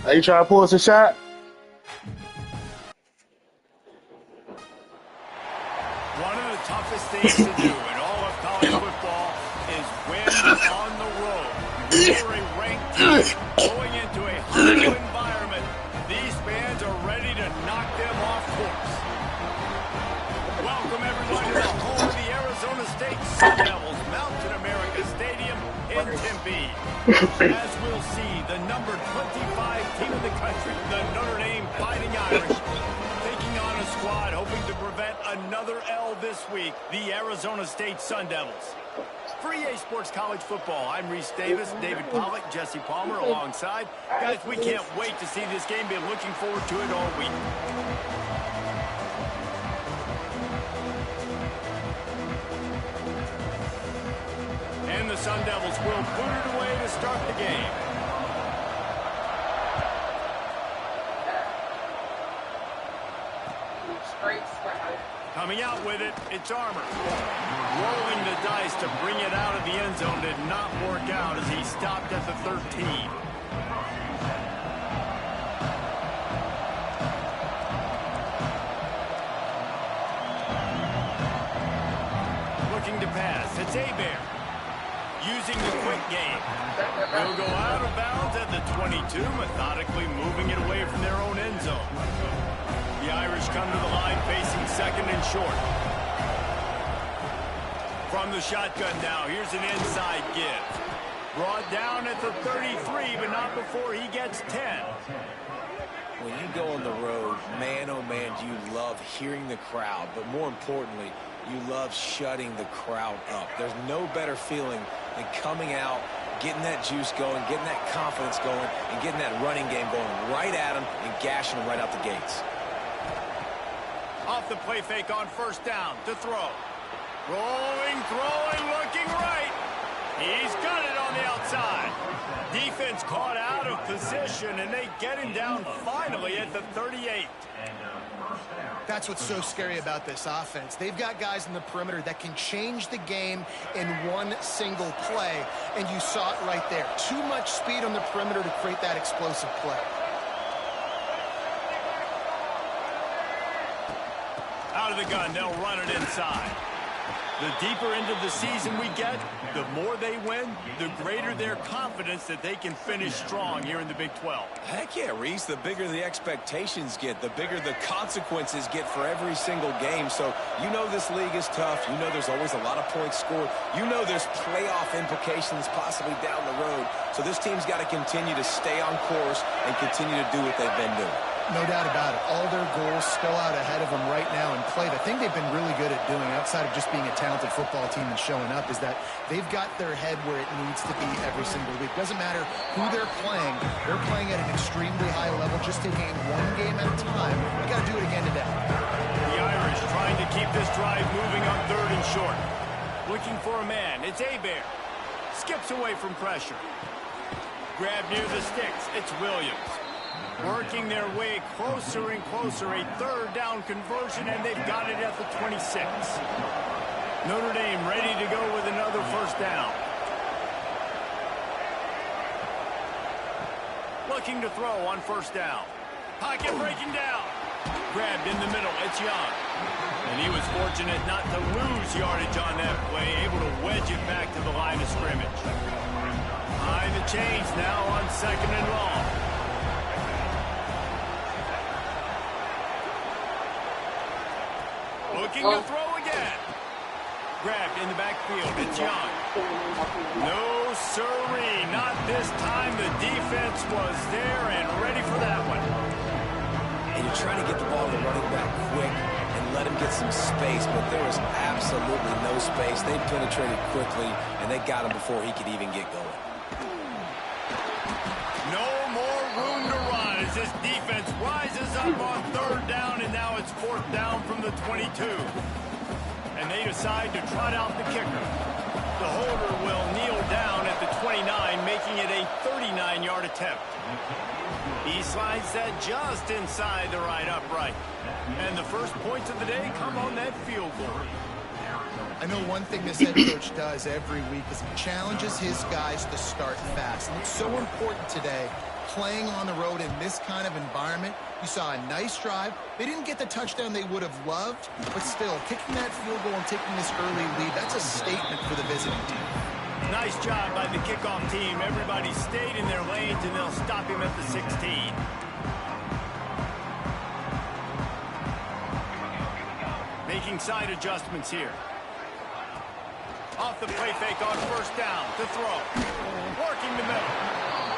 Are you trying to pull us a shot? One of the toughest things to do in all of college football is win on the road. You're a ranked team going into a hostile environment. These fans are ready to knock them off course. Welcome everyone to the home of the Arizona State Sun Devils, Mountain America Stadium in Tempe. As we'll see, the number 25 team in the country, the Notre Dame Fighting Irish, taking on a squad hoping to prevent another L this week, the Arizona State Sun Devils. For EA Sports College Football, I'm Reese Davis, David Pollack, Jesse Palmer alongside. Guys, we can't wait to see this game. Been looking forward to it all week. And the Sun Devils will boot it away to start the game. Coming out with it, it's Armour. Rolling the dice to bring it out of the end zone did not work out as he stopped at the 13. Looking to pass, it's Hebert. Using the quick game. He'll go out of bounds at the 22, methodically moving it away from their own end zone. The Irish come to the line facing second and short. From the shotgun now, here's an inside give. Brought down at the 33, but not before he gets 10. When you go on the road, man, oh man, do you love hearing the crowd, but more importantly, you love shutting the crowd up. There's no better feeling than coming out, getting that juice going, getting that confidence going, and getting that running game going right at them and gashing them right out the gates. Off the play fake on first down to throw. Rolling, throwing, looking right. He's got it on the outside. Defense caught out of position, and they get him down finally at the 38. That's what's so scary about this offense. They've got guys in the perimeter that can change the game in one single play, and you saw it right there. Too much speed on the perimeter to create that explosive play. Out of the gun, they'll run it inside. The deeper into the season we get, the more they win, the greater their confidence that they can finish strong here in the Big 12. Heck yeah, Reese. The bigger the expectations get, the bigger the consequences get for every single game. So you know this league is tough. You know there's always a lot of points scored. You know there's playoff implications possibly down the road. So this team's got to continue to stay on course and continue to do what they've been doing. No doubt about it. All their goals still out ahead of them right now and play. The thing they've been really good at doing, outside of just being a talented football team and showing up, is that they've got their head where it needs to be every single week. Doesn't matter who they're playing at an extremely high level, just taking it one game at a time. We got to do it again today. The Irish trying to keep this drive moving on third and short. Looking for a man. It's Hebert. Skips away from pressure. Grab near the sticks. It's Williams. Working their way closer and closer, a third down conversion, and they've got it at the 26. Notre Dame ready to go with another first down. Looking to throw on first down. Pocket breaking down. Grabbed in the middle. It's Young. And he was fortunate not to lose yardage on that play, able to wedge it back to the line of scrimmage. Behind the chains now on 2nd and long. Looking to throw again. Grabbed in the backfield. It's Young. No sirree. Not this time. The defense was there and ready for that one. And you're trying to get the ball to the running back quick and let him get some space, but there was absolutely no space. They penetrated quickly, and they got him before he could even get going. No more room to run as this defense rises up on 3rd down, and now it's 4th down from the 22. And they decide to trot out the kicker. The holder will kneel down at the 29, making it a 39-yard attempt. He slides that just inside the right upright. And the first points of the day come on that field goal. I know one thing this head coach does every week is he challenges his guys to start fast. And it's so important today, playing on the road in this kind of environment. You saw a nice drive. They didn't get the touchdown they would have loved, but still, kicking that field goal and taking this early lead, that's a statement for the visiting team. Nice job by the kickoff team. Everybody stayed in their lanes, and they'll stop him at the 16. Making side adjustments here. Off the play fake on first down to throw. Working the middle.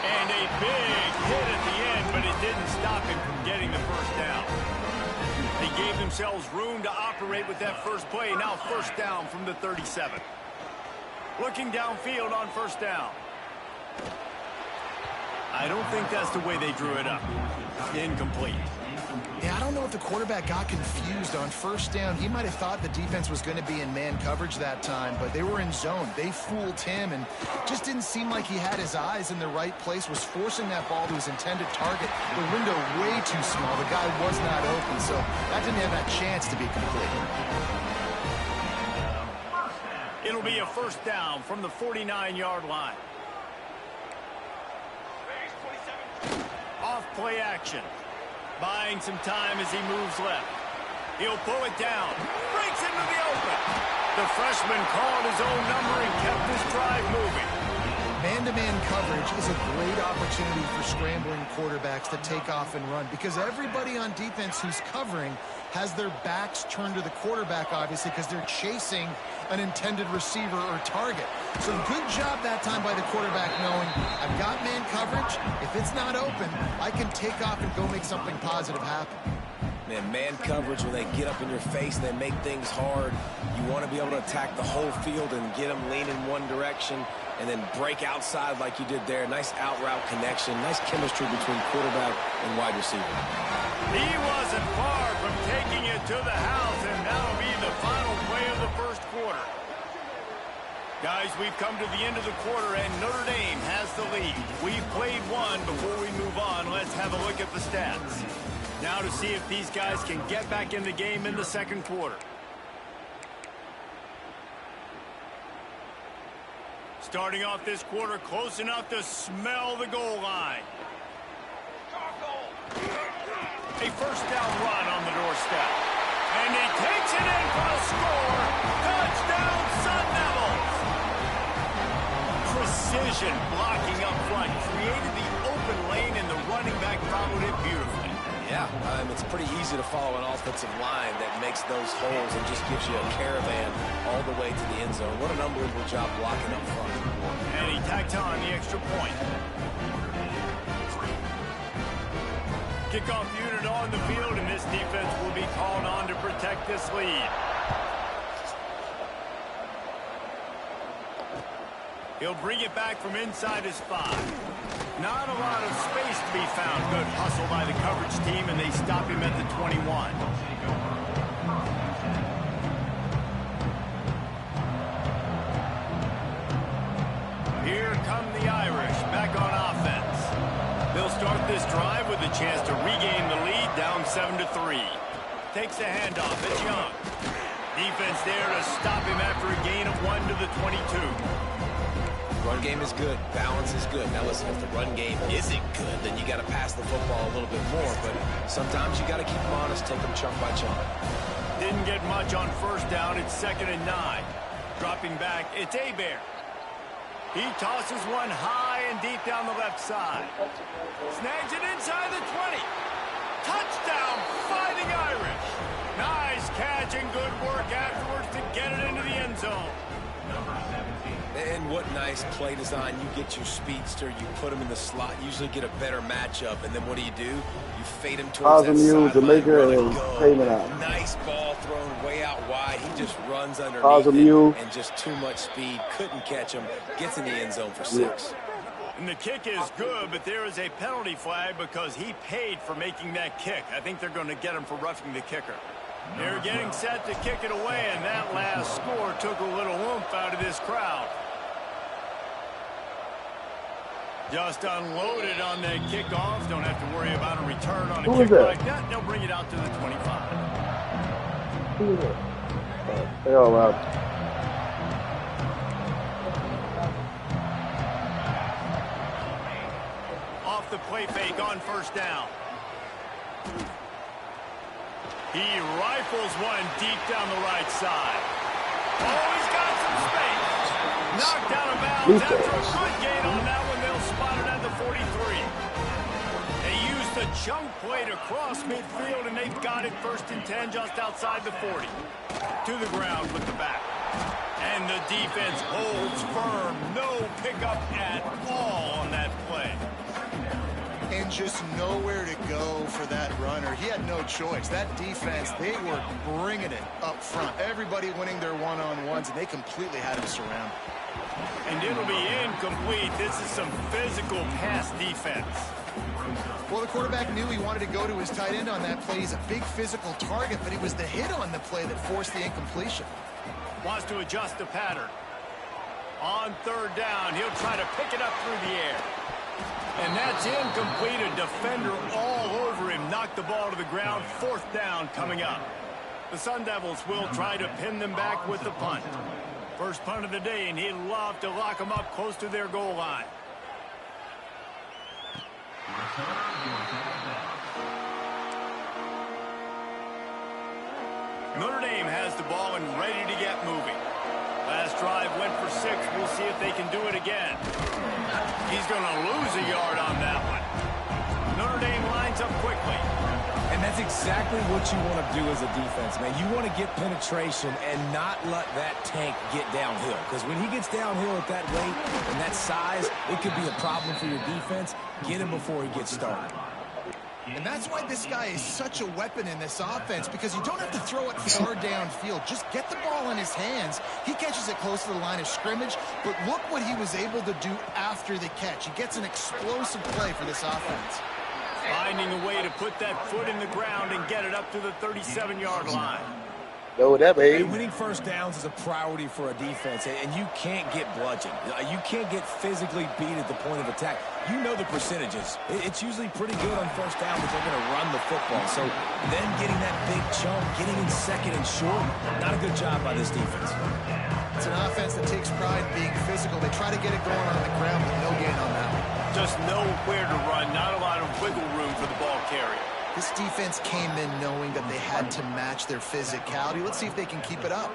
And a big hit at the end, but it didn't stop him from getting the first down. They gave themselves room to operate with that first play. Now 1st down from the 37. Looking downfield on 1st down. I don't think that's the way they drew it up. Incomplete. Yeah, I don't know if the quarterback got confused on 1st down. He might have thought the defense was going to be in man coverage that time, but they were in zone. They fooled him and just didn't seem like he had his eyes in the right place, was forcing that ball to his intended target. The window way too small. The guy was not open, so that didn't have that chance to be complete. It'll be a 1st down from the 49-yard line. Off play action. Buying some time as he moves left. He'll pull it down. Breaks into the open. The freshman called his own number and kept this drive moving. Man-to-man coverage is a great opportunity for scrambling quarterbacks to take off and run because everybody on defense who's covering has their backs turned to the quarterback, obviously, because they're chasing an intended receiver or target. So good job that time by the quarterback knowing I've got man coverage. If it's not open, I can take off and go make something positive happen. Man coverage, when they get up in your face, they make things hard. You want to be able to attack the whole field and get them leaning one direction and then break outside like you did there. Nice out-route connection. Nice chemistry between quarterback and wide receiver. He wasn't far from taking it to the house, and that'll be the final play of the 1st quarter. Guys, we've come to the end of the quarter, and Notre Dame has the lead. We've played one. Before we move on, let's have a look at the stats. Now to see if these guys can get back in the game in the 2nd quarter. Starting off this quarter close enough to smell the goal line. A 1st down run on the doorstep. And he takes it in for a score. Touchdown, Sun Devils! Precision blocking up front. Created the open lane, and the running back followed it beautifully. Yeah, it's pretty easy to follow an offensive line that makes those holes and just gives you a caravan all the way to the end zone. What an unbelievable job blocking up front. And he tacked on the extra point. Kickoff unit on the field, and this defense will be called on to protect this lead. He'll bring it back from inside his 5. Not a lot of space to be found. Good hustle by the coverage team, and they stop him at the 21. Here come the Irish back on offense. They'll start this drive with a chance to regain the lead, down 7-3. Takes the handoff. It's Young. Defense there to stop him after a gain of 1 to the 22. Run game is good. Balance is good. Now listen, if the run game isn't good, then you got to pass the football a little bit more. But sometimes you got to keep them honest, take them chunk by chunk. Didn't get much on first down. It's 2nd and 9. Dropping back, it's Hebert. He tosses one high and deep down the left side. Snags it inside the 20. Touchdown, Fighting Irish. Nice catch and good work afterwards to get it into the end zone. And what nice play design. You get your speedster, you put him in the slot, usually get a better matchup, and then what do? You fade him towards that sideline. Jamaica and payment out. Nice ball thrown way out wide. He just runs underneath it, and just too much speed. Couldn't catch him. Gets in the end zone for 6. And the kick is good, but there is a penalty flag because he paid for making that kick. I think they're going to get him for roughing the kicker. They're getting set to kick it away, and that last score took a little oomph out of this crowd. Just unloaded on that kickoff. Don't have to worry about a return on a kick like that. They'll bring it out to the 25. Who is that? They all out. Off the play fake on first down. He rifles one deep down the right side. Oh, he's got some space. Knocked out of bounds after a good gain on that one. They'll spot it at the 43. They used a chunk play to cross midfield, and they've got it 1st and 10 just outside the 40. To the ground with the back. And the defense holds firm. No pickup at all on that play. And just nowhere to go for that runner. He had no choice. That defense, they were bringing it up front. Everybody winning their one-on-ones, and they completely had him surrounded. And it'll be incomplete. This is some physical pass defense. Well, the quarterback knew he wanted to go to his tight end on that play. He's a big physical target, but it was the hit on the play that forced the incompletion. Wants to adjust the pattern. On 3rd down, he'll try to pick it up through the air. And that's incomplete. A defender all over him. Knocked the ball to the ground. 4th down coming up. The Sun Devils will try to pin them back with the punt. First punt of the day, and he'd love to lock them up close to their goal line. Notre Dame has the ball and ready to get moving. Last drive went for 6. We'll see if they can do it again. He's going to lose a yard on that one. Notre Dame lines up quickly. And that's exactly what you want to do as a defense, man. You want to get penetration and not let that tank get downhill. Because when he gets downhill at that weight and that size, it could be a problem for your defense. Get him before he gets started. And that's why this guy is such a weapon in this offense, because you don't have to throw it far downfield. Just get the ball in his hands. He catches it close to the line of scrimmage, but look what he was able to do after the catch. He gets an explosive play for this offense. Finding a way to put that foot in the ground and get it up to the 37-yard line. Know that, baby. Winning first downs is a priority for a defense, and you can't get bludgeoned. You can't get physically beat at the point of attack. You know the percentages. It's usually pretty good on first down, but they're going to run the football. So then getting that big chunk, getting in 2nd and short, not a good job by this defense. It's an offense that takes pride in being physical. They try to get it going on the ground, but no gain on that one. Just nowhere to run, not a lot of wiggle room for the ball carrier. This defense came in knowing that they had to match their physicality. Let's see if they can keep it up.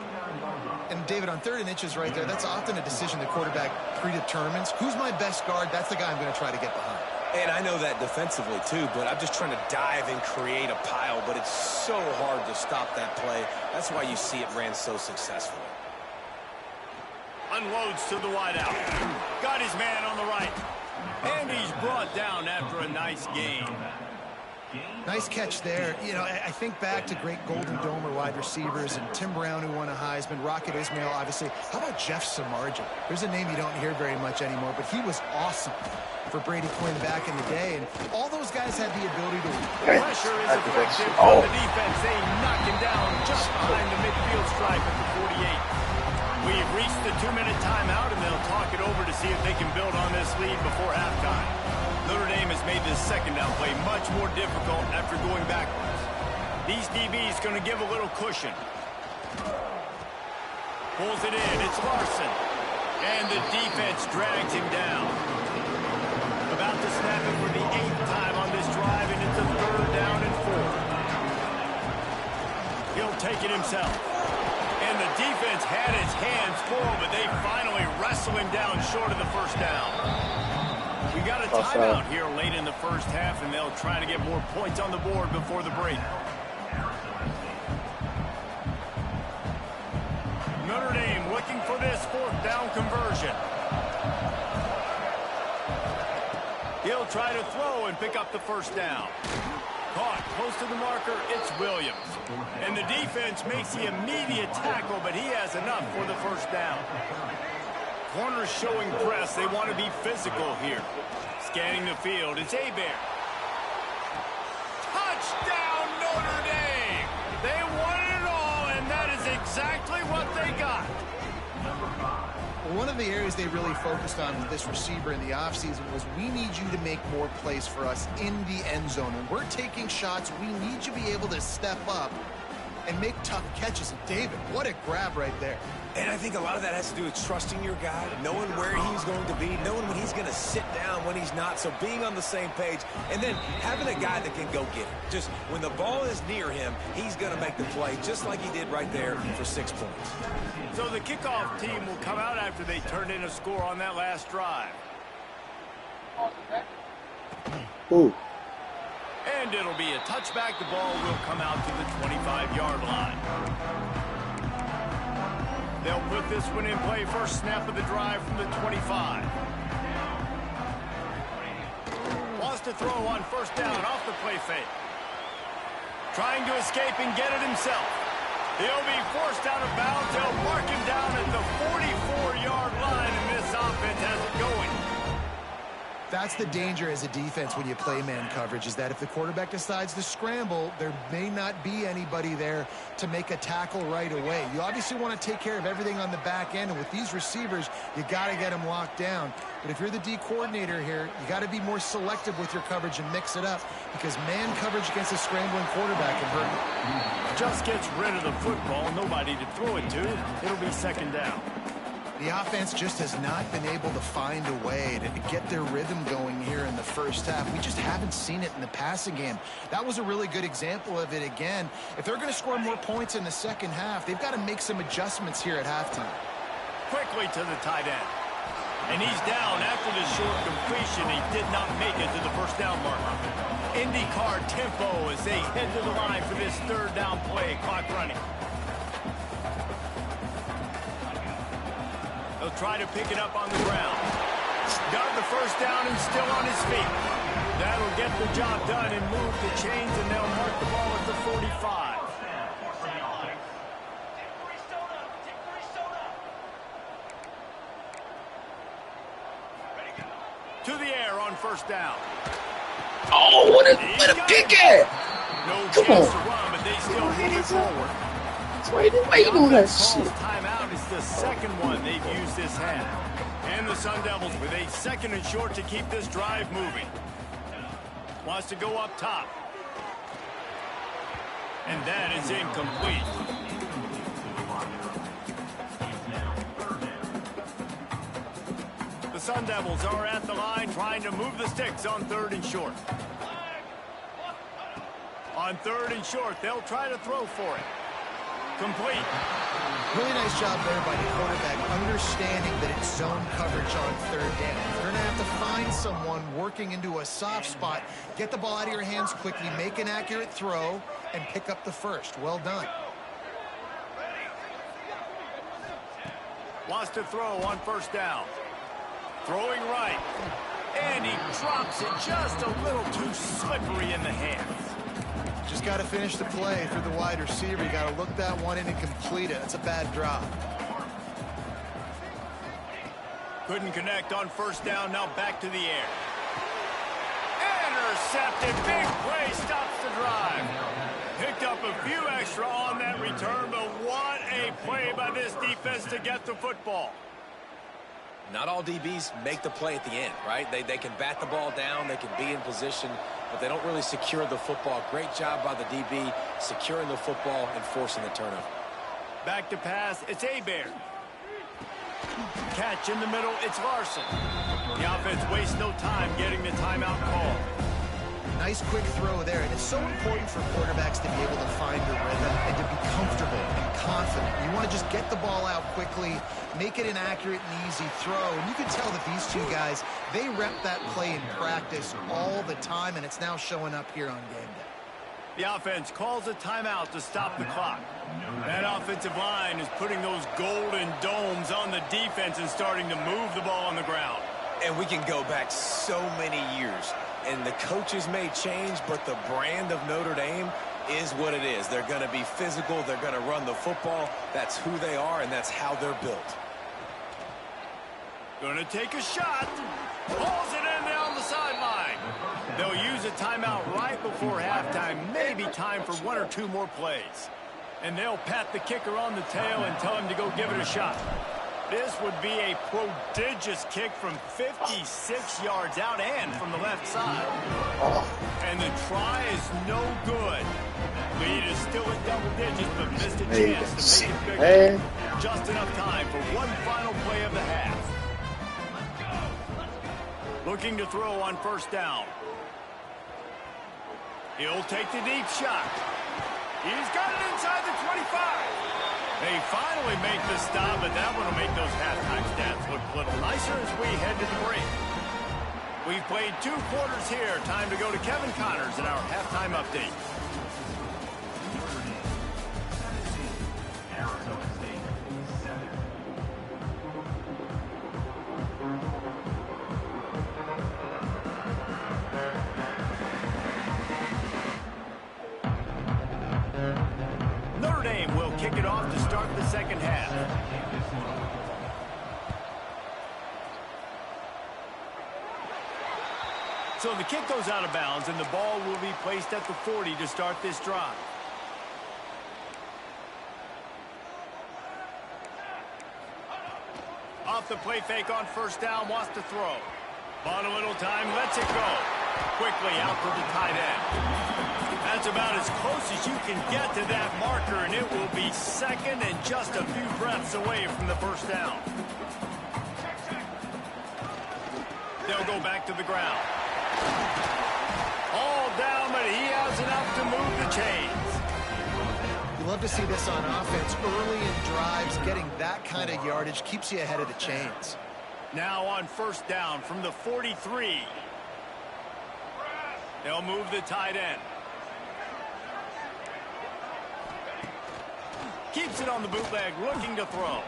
And, David, on 3rd and inches right there, that's often a decision the quarterback predetermines. Who's my best guard? That's the guy I'm going to try to get behind. And I know that defensively, too, but I'm just trying to dive and create a pile, but it's so hard to stop that play. That's why you see it ran so successfully. Unloads to the wideout. Got his man on the right. And he's brought down after a nice gain. Nice catch there. You know, I think back to great Golden Domer wide receivers and Tim Brown, who won a Heisman, Rocket Ismail, obviously. How about Jeff Samardzija? There's a name you don't hear very much anymore, but he was awesome for Brady Quinn back in the day. And all those guys had the ability to... Pressure is effective on the defense. They knock him down just behind the midfield stripe at the 48. We've reached the 2-minute timeout, and they'll talk it over to see if they can build on this lead before halftime. Notre Dame has made this 2nd down play much more difficult after going backwards. These DBs going to give a little cushion. Pulls it in. It's Larson. And the defense drags him down. About to snap it for the 8th time on this drive, and it's a 3rd down and 4. He'll take it himself. And the defense had its hands full, but they finally wrestle him down short of the 1st down. We got a timeout here late in the 1st half, and they'll try to get more points on the board before the break. Notre Dame looking for this 4th down conversion. He'll try to throw and pick up the 1st down. Caught close to the marker, it's Williams. And the defense makes the immediate tackle, but he has enough for the 1st down. Corners showing press. They want to be physical here. Scanning the field, it's Hebert. Touchdown, Notre Dame! They won it all, and that is exactly what they got. One of the areas they really focused on with this receiver in the offseason was, we need you to make more plays for us in the end zone. When we're taking shots, we need you to be able to step up and make tough catches. And David, what a grab right there. And I think a lot of that has to do with trusting your guy, knowing where he's going to be, knowing when he's going to sit down, when he's not. So being on the same page, and then having a guy that can go get it. Just when the ball is near him, he's going to make the play, just like he did right there for 6 points. So the kickoff team will come out after they turned in a score on that last drive. Ooh. And it'll be a touchback. The ball will come out to the 25-yard line. They'll put this one in play. First snap of the drive from the 25. Wants to throw on 1st down off the play fake. Trying to escape and get it himself. He'll be forced out of bounds. They'll mark him down at the 44-yard line, and this offense has it going. That's the danger as a defense when you play man coverage, is that if the quarterback decides to scramble, there may not be anybody there to make a tackle right away. You obviously want to take care of everything on the back end, and with these receivers, you got to get them locked down. But if you're the D coordinator here, you got to be more selective with your coverage and mix it up, because man coverage against a scrambling quarterback can hurt you. Just gets rid of the football, nobody to throw it to. It'll be 2nd down. The offense just has not been able to find a way to get their rhythm going here in the 1st half. We just haven't seen it in the passing game. That was a really good example of it again. If they're going to score more points in the 2nd half, they've got to make some adjustments here at halftime. Quickly to the tight end. And he's down after the short completion. He did not make it to the 1st down marker. IndyCar tempo as they head to the line for this 3rd down play. Clock running. They'll try to pick it up on the ground. Got the 1st down and still on his feet. That'll get the job done and move the chains, and they'll mark the ball at the 45. To the air on 1st down. Oh, what a pick it! No Come chance on. to run, but they still move it forward. Why you doing that shit? Timeout is the 2nd one they've used this half. And the Sun Devils with a 2nd and short to keep this drive moving. Wants to go up top. And that is incomplete. The Sun Devils are at the line trying to move the sticks on 3rd and short. On 3rd and short, they'll try to throw for it. Complete. Really nice job there by the quarterback, understanding that it's zone coverage on 3rd down. You're going to have to find someone working into a soft spot, get the ball out of your hands quickly, make an accurate throw, and pick up the 1st. Well done. Wants to throw on 1st down. Throwing right. And he drops it just a little too slippery in the hands. Just got to finish the play through the wide receiver. You got to look that one in and complete it. That's a bad drop. Couldn't connect on 1st down. Now back to the air. Intercepted. Big play stops the drive. Picked up a few extra on that return, but what a play by this defense to get the football. Not all DBs make the play at the end, right? They can bat the ball down, they can be in position, but they don't really secure the football. Great job by the DB securing the football and forcing the turnover. Back to pass. It's Hebert. Catch in the middle, it's Larson. The offense wastes no time getting the timeout call. Nice quick throw there, and it's so important for quarterbacks to be able to find their rhythm and to be comfortable and confident. You want to just get the ball out quickly, make it an accurate and easy throw. And you can tell that these two guys, they rep that play in practice all the time, and it's now showing up here on game day. The offense calls a timeout to stop the clock. That offensive line is putting those golden domes on the defense and starting to move the ball on the ground. And we can go back so many years. And the coaches may change, but the brand of Notre Dame is what it is. They're going to be physical. They're going to run the football. That's who they are, and that's how they're built. Going to take a shot. Pulls it in down the sideline. They'll use a timeout right before halftime. Maybe time for one or two more plays. And they'll pat the kicker on the tail and tell him to go give it a shot. This would be a prodigious kick from 56 yards out and from the left side. And the try is no good. Lead is still in double digits, but missed a chance to make it bigger. Just enough time for one final play of the half. Looking to throw on first down. He'll take the deep shot. He's got it inside the 25. They finally make the stop, but that one will make those halftime stats look a little nicer as we head to the break. We've played 2 quarters here. Time to go to Kevin Connors in our halftime update. Notre Dame will kick it off to start the second half. So the kick goes out of bounds, and the ball will be placed at the 40 to start this drive. Off the play fake on first down, wants to throw. Bought a little time, lets it go. Quickly out to the tight end. That's about as close as you can get to that marker, and it will be second and just a few breaths away from the first down. They'll go back to the ground. All down, but he has enough to move the chains. You love to see this on offense. Early in drives, getting that kind of yardage keeps you ahead of the chains. Now on first down from the 43. They'll move the tight end. Keeps it on the bootleg, looking to throw.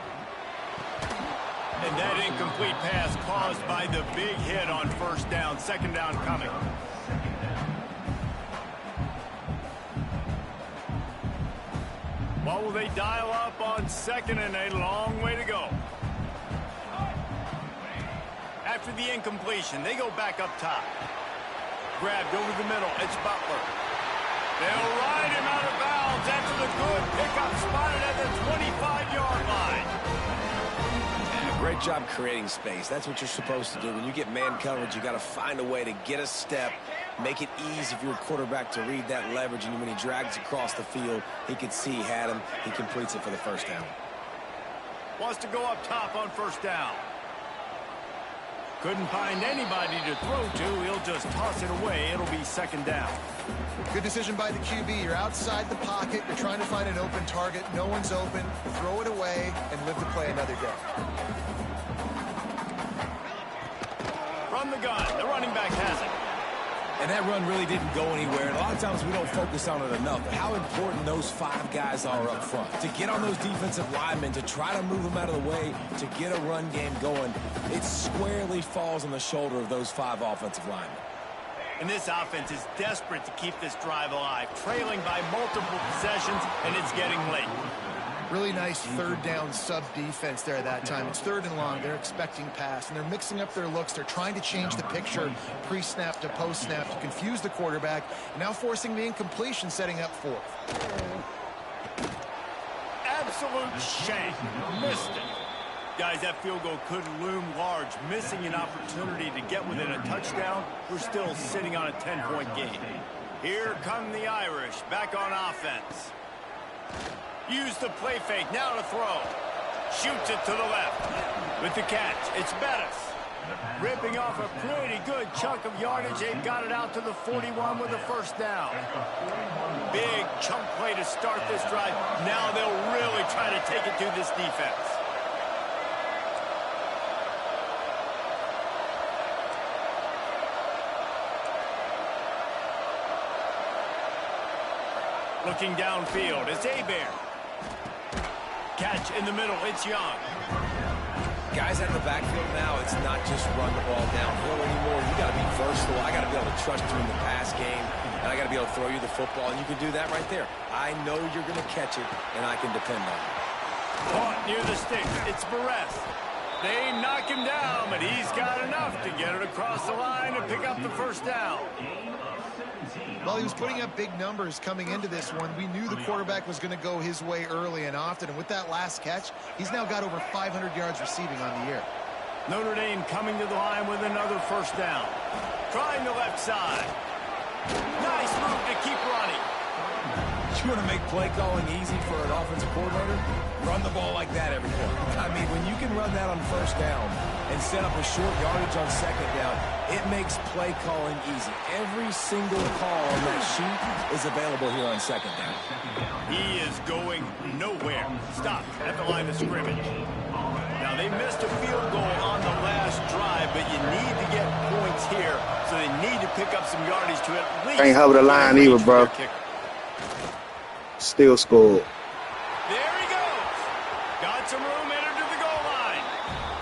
And that incomplete pass caused by the big hit on first down. Second down coming. What will they dial up on second, and a long way to go? After the incompletion, they go back up top. Grabbed over the middle. It's Butler. They'll ride him out of bounds after the good pickup, spotted at the 25-yard line. Yeah, great job creating space. That's what you're supposed to do. When you get man coverage, you got to find a way to get a step, make it easy for your quarterback to read that leverage, and when he drags across the field, he could see he had him. He completes it for the first down. Wants to go up top on first down. Couldn't find anybody to throw to. He'll just toss it away. It'll be second down. Good decision by the QB. You're outside the pocket. You're trying to find an open target. No one's open. Throw it away and live to play another day. From the gun, the running back has it. And that run really didn't go anywhere. And a lot of times we don't focus on it enough. But how important those 5 guys are up front. To get on those defensive linemen, to try to move them out of the way, to get a run game going, it squarely falls on the shoulder of those 5 offensive linemen. And this offense is desperate to keep this drive alive, trailing by multiple possessions, and it's getting late. Really nice third down sub defense there that time. It's third and long. They're expecting pass, and they're mixing up their looks. They're trying to change the picture pre-snap to post-snap to confuse the quarterback, now forcing the incompletion, setting up fourth. Absolute shank. Missed it. Guys, that field goal could loom large. Missing an opportunity to get within a touchdown. We're still sitting on a 10-point game. Here come the Irish back on offense. Use the play fake, now to throw. Shoots it to the left. With the catch, it's Bettis. Ripping off a pretty good chunk of yardage. They've got it out to the 41 with a first down. Big chunk play to start this drive. Now they'll really try to take it to this defense. Looking downfield, it's Hebert. Catch in the middle, it's Young. Guys out of the backfield now, it's not just run the ball downhill anymore. You got to be versatile. I got to be able to trust you in the pass game, and I got to be able to throw you the football, and you can do that right there. I know you're going to catch it, and I can depend on it. Caught near the sticks, it's Barres. They knock him down, but he's got enough to get it across the line and pick up the first down. Well, he was putting up big numbers coming into this one. We knew the quarterback was going to go his way early and often, and with that last catch, he's now got over 500 yards receiving on the year. Notre Dame coming to the line with another first down. Trying the left side. Nice move to keep running. You want to make play calling easy for an offensive coordinator? Run the ball like that every point. I mean, when you can run that on first down and set up a short yardage on second down, it makes play calling easy. Every single call on that sheet is available here on second down. He is going nowhere. Stop at the line of scrimmage. Now, they missed a field goal on the last drive, but you need to get points here, so they need to pick up some yardage to at least... Can't help the line either, bro. Still scored. There he goes. Got some room, entered to the goal line.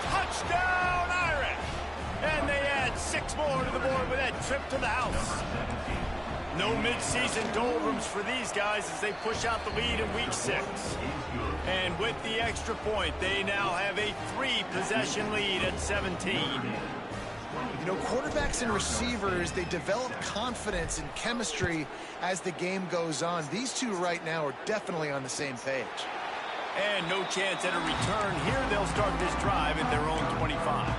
Touchdown, Irish. And they add 6 more to the board with that trip to the house. No midseason doldrums for these guys as they push out the lead in week 6. And with the extra point, they now have a 3-possession lead at 17. You know, quarterbacks and receivers, they develop confidence and chemistry as the game goes on. These two right now are definitely on the same page. And no chance at a return here. They'll start this drive at their own 25.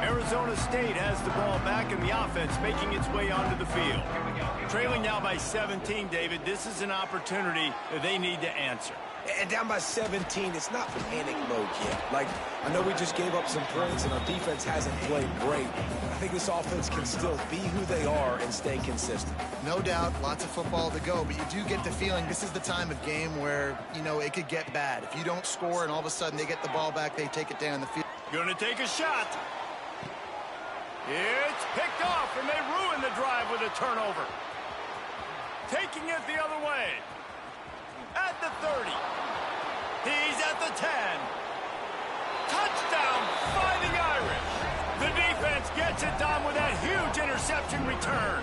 Arizona State has the ball back in the offense, making its way onto the field. Trailing now by 17, David. This is an opportunity that they need to answer. And down by 17, it's not panic mode yet. Like, I know we just gave up some points and our defense hasn't played great. I think this offense can still be who they are and stay consistent. No doubt, lots of football to go, but you do get the feeling this is the time of game where, you know, it could get bad. If you don't score and all of a sudden they get the ball back, they take it down the field. Gonna take a shot. It's picked off, and they ruin the drive with a turnover. Taking it the other way. At the 30. He's at the 10. Touchdown, Fighting Irish. The defense gets it done with that huge interception return.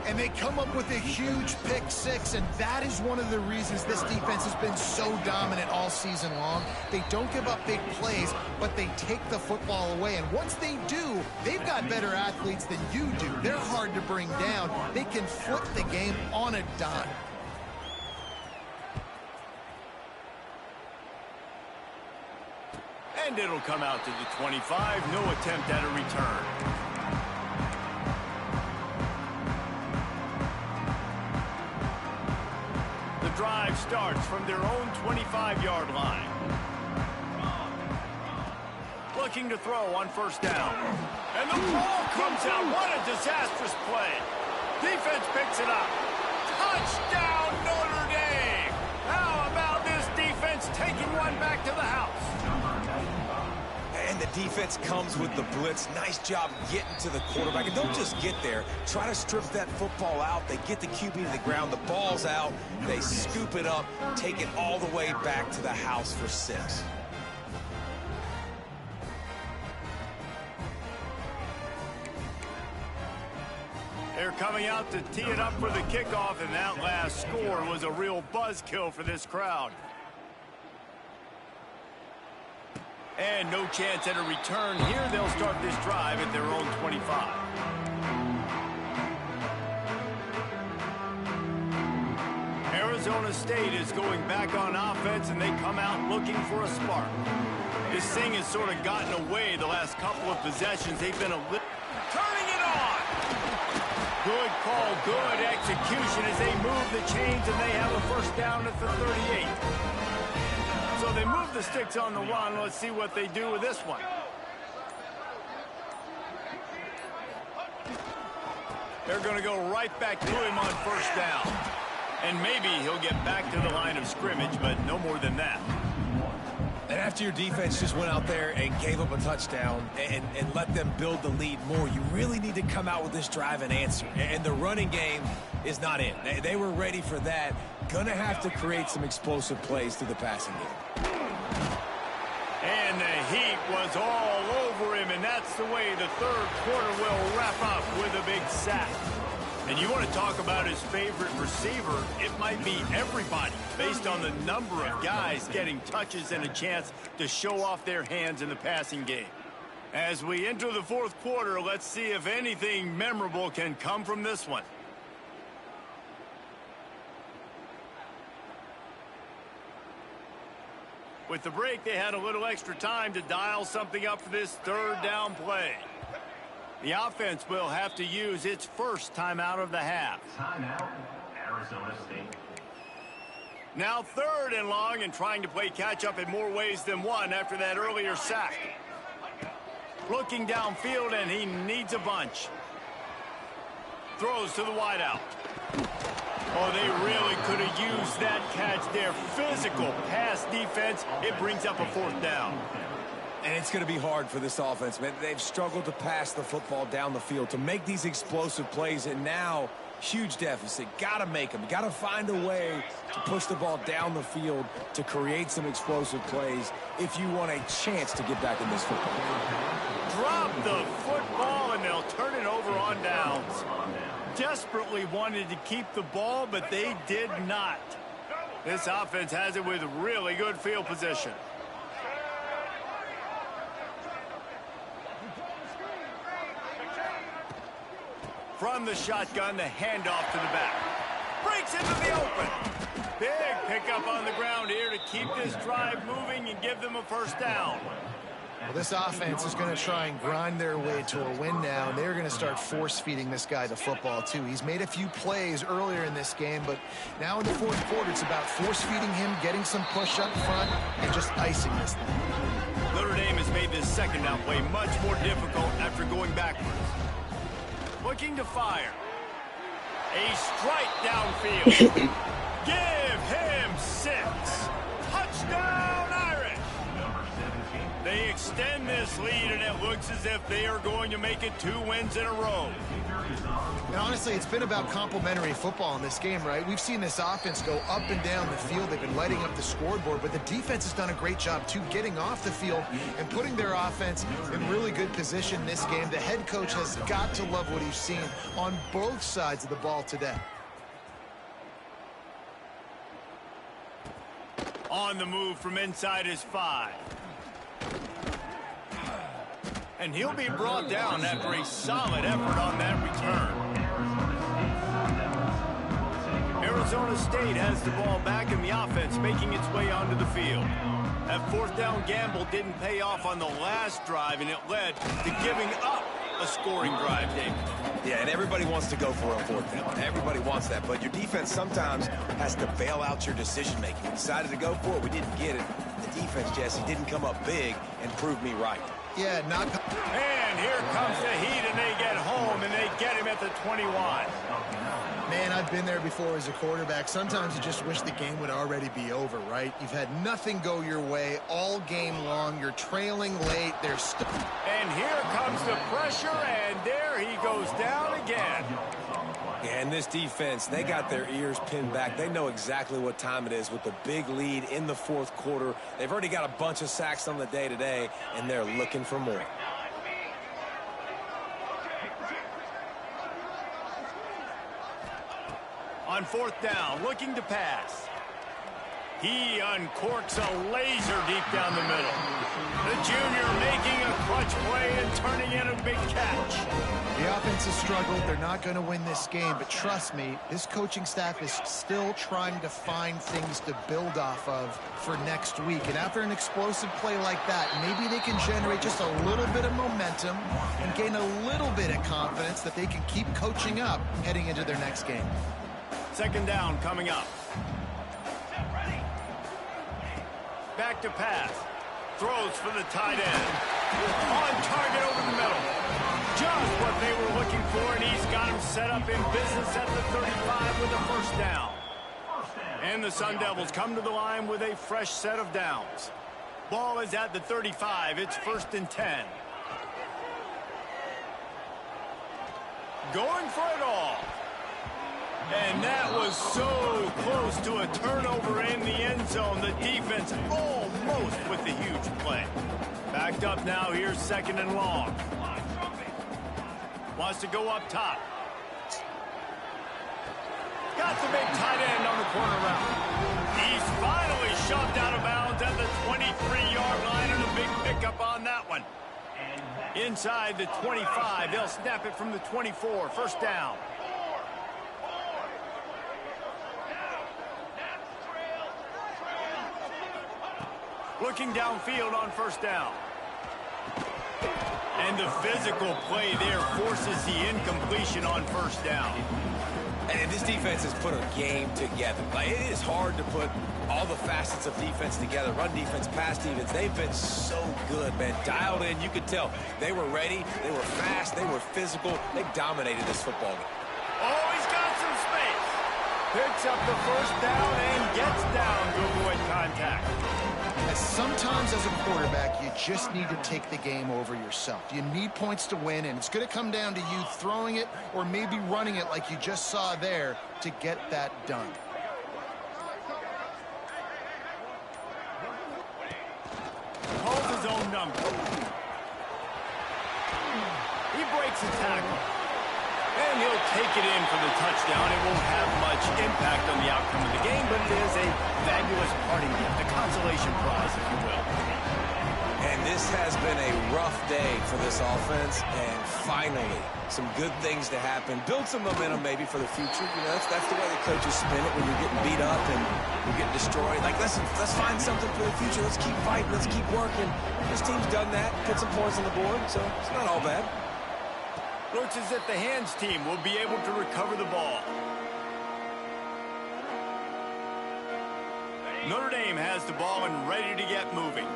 And they come up with a huge pick 6, and that is one of the reasons this defense has been so dominant all season long. They don't give up big plays, but they take the football away. And once they do, they've got better athletes than you do. They're hard to bring down. They can flip the game on a dime. And it'll come out to the 25. No attempt at a return. The drive starts from their own 25-yard line. Looking to throw on first down. And the ball comes out. What a disastrous play. Defense picks it up. Touchdown, Notre Dame. How about this defense taking one back to the house? And the defense comes with the blitz. Nice job getting to the quarterback. And don't just get there. Try to strip that football out. They get the QB to the ground. The ball's out. They scoop it up, take it all the way back to the house for 6. They're coming out to tee it up for the kickoff, and that last score was a real buzzkill for this crowd. And no chance at a return here. They'll start this drive at their own 25. Arizona State is going back on offense, and they come out looking for a spark. This thing has sort of gotten away the last couple of possessions. They've been turning it on. Good call, good execution as they move the chains, and they have a first down at the 38. So they move the sticks on the run. Let's see what they do with this one. They're going to go right back to him on first down. And maybe he'll get back to the line of scrimmage, but no more than that. And after your defense just went out there and gave up a touchdown and let them build the lead more, you really need to come out with this drive and answer. And the running game is not in. They were ready for that. Gonna have to create some explosive plays through the passing game. And the heat was all over him, and that's the way the third quarter will wrap up with a big sack. And you want to talk about his favorite receiver, it might be everybody, based on the number of guys getting touches and a chance to show off their hands in the passing game. As we enter the fourth quarter, let's see if anything memorable can come from this one. With the break, they had a little extra time to dial something up for this third down play. The offense will have to use its first timeout of the half. Timeout, Arizona State. Now third and long, and trying to play catch-up in more ways than one after that earlier sack. Looking downfield, and he needs a bunch. Throws to the wideout. Oh, they really could have used that catch there. Physical pass defense. It brings up a fourth down. And it's going to be hard for this offense, man. They've struggled to pass the football down the field, to make these explosive plays, and now huge deficit. Got to make them. Got to find a way to push the ball down the field to create some explosive plays if you want a chance to get back in this football game. Drop the football, and they'll turn it over on downs. Desperately wanted to keep the ball, but they did not. This offense has it with really good field position. From the shotgun, the handoff to the back. Breaks into the open. Big pickup on the ground here to keep this drive moving and give them a first down. Well, this offense is going to try and grind their way to a win now. They're going to start force-feeding this guy the football, too. He's made a few plays earlier in this game, but now in the fourth quarter, it's about force-feeding him, getting some push up front, and just icing this thing. Notre Dame has made this second down play much more difficult after going backwards. Looking to fire. A strike downfield. Give him 6. Touchdown, Irish. They extend this lead, and it looks as if they are going to make it 2 wins in a row. And honestly, it's been about complementary football in this game, right? We've seen this offense go up and down the field. They've been lighting up the scoreboard, but the defense has done a great job, too, getting off the field and putting their offense in really good position this game. The head coach has got to love what he's seen on both sides of the ball today. On the move from inside his 5. And he'll be brought down after a solid effort on that return. Arizona State has the ball back in the offense, making its way onto the field. That fourth down gamble didn't pay off on the last drive, and it led to giving up a scoring drive, David. Yeah, and everybody wants to go for a fourth down. Everybody wants that, but your defense sometimes has to bail out your decision-making. We decided to go for it. We didn't get it. The defense, Jesse, didn't come up big and prove me right. Yeah, not... And here comes the heat, and they get home, and they get him at the 21. Man, I've been there before as a quarterback. Sometimes you just wish the game would already be over, right? You've had nothing go your way all game long. You're trailing late. They're stuck. And here comes the pressure, and there he goes down again. And this defense, they got their ears pinned back. They know exactly what time it is with the big lead in the fourth quarter. They've already got a bunch of sacks on the day today, and they're looking for more. On fourth down, looking to pass. He uncorks a laser deep down the middle. The junior making a clutch play and turning in a big catch. The offense has struggled. They're not going to win this game, but trust me, this coaching staff is still trying to find things to build off of for next week. And after an explosive play like that, maybe they can generate just a little bit of momentum and gain a little bit of confidence that they can keep coaching up heading into their next game. Second down coming up. Back to pass. Throws for the tight end. On target over the middle. Just what they were looking for, and he's got him set up in business at the 35 with a first down. And the Sun Devils come to the line with a fresh set of downs. Ball is at the 35. It's 1st and 10. Going for it all. And that was so close to a turnover in the end zone. The defense almost with the huge play. Backed up now. Here's 2nd and long. Wants to go up top. Got the big tight end on the corner route. He's finally shoved out of bounds at the 23-yard line, and a big pickup on that one. Inside the 25. They'll snap it from the 24. First down. Looking downfield on first down. And the physical play there forces the incompletion on first down. And this defense has put a game together. Like, it is hard to put all the facets of defense together. Run defense, pass defense. They've been so good, man. Dialed in. You could tell they were ready. They were fast. They were physical. They dominated this football game. Oh, he's got some space. Picks up the first down and gets down to avoid contact. Sometimes as a quarterback, you just need to take the game over yourself. You need points to win, and it's going to come down to you throwing it or maybe running it like you just saw there to get that done. Calls his own number. He breaks a tackle. And he'll take it in for the touchdown. It won't have much impact on the outcome of the game, but it is a fabulous parting gift, a consolation prize, if you will. And this has been a rough day for this offense, and finally, some good things to happen. Build some momentum maybe for the future. You know, that's the way the coaches spin it when you're getting beat up and you're getting destroyed. Like, let's find something for the future. Let's keep fighting. Let's keep working. This team's done that, put some points on the board, so it's not all bad. Looks as if the hands team will be able to recover the ball. Notre Dame has the ball and ready to get moving.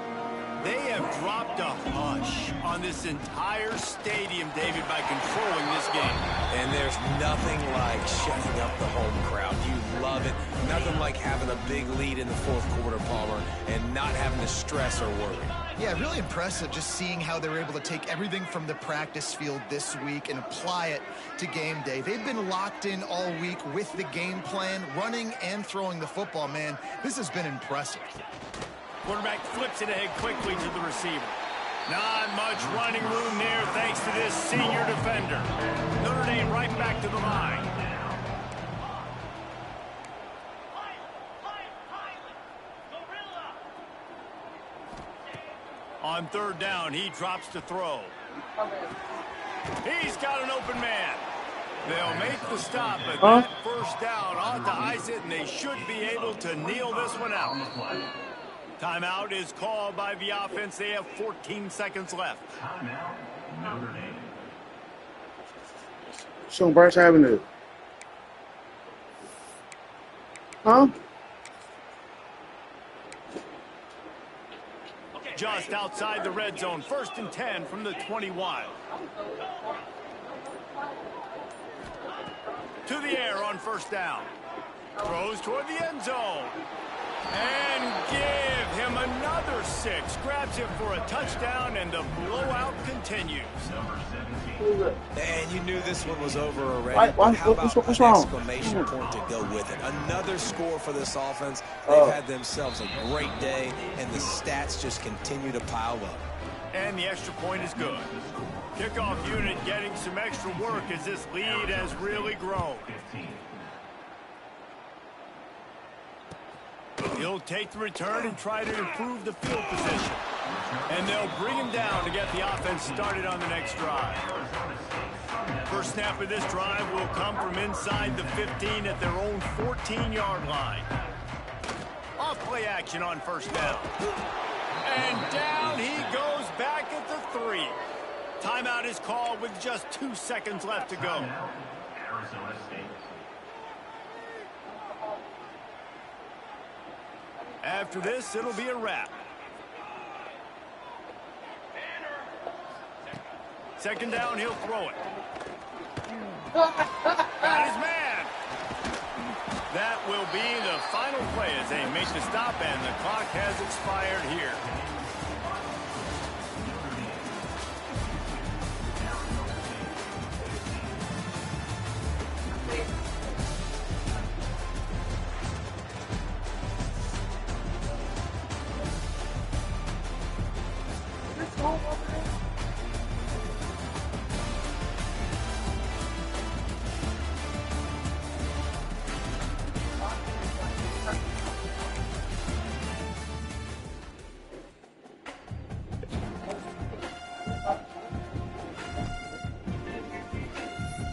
They have dropped a hush on this entire stadium, David, by controlling this game. And there's nothing like shutting up the home crowd. You love it. Nothing like having a big lead in the fourth quarter, Palmer, and not having to stress or worry. Yeah, really impressive just seeing how they were able to take everything from the practice field this week and apply it to game day. They've been locked in all week with the game plan, running and throwing the football. Man, this has been impressive. Quarterback flips it ahead quickly to the receiver. Not much running room there thanks to this senior defender. Notre Dame right back to the line. On third down, he drops to throw. He's got an open man. They'll make the stop, but that first down ought to ice it, and they should be able to kneel this one out. Timeout is called by the offense. They have 14 seconds left. Timeout, Notre Dame. What's on Bryce Avenue? Huh? Just outside the red zone. 1st and 10 from the 21. To the air on first down. Throws toward the end zone. And give him another 6. Grabs him for a touchdown, and the blowout continues. And you knew this one was over already. How about an exclamation point to go with it? Another score for this offense. They've had themselves a great day, and the stats just continue to pile up. And the extra point is good. Kickoff unit getting some extra work as this lead has really grown. He'll take the return and try to improve the field position. And they'll bring him down to get the offense started on the next drive. First snap of this drive will come from inside the 15 at their own 14-yard line. Off play action on first down. And down he goes back at the 3. Timeout is called with just 2 seconds left to go. Arizona State. After this, it'll be a wrap. Second down, he'll throw it. Got his man. That will be the final play as they make the stop, and the clock has expired here.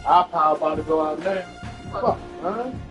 Our power about to go out there. Fuck, man.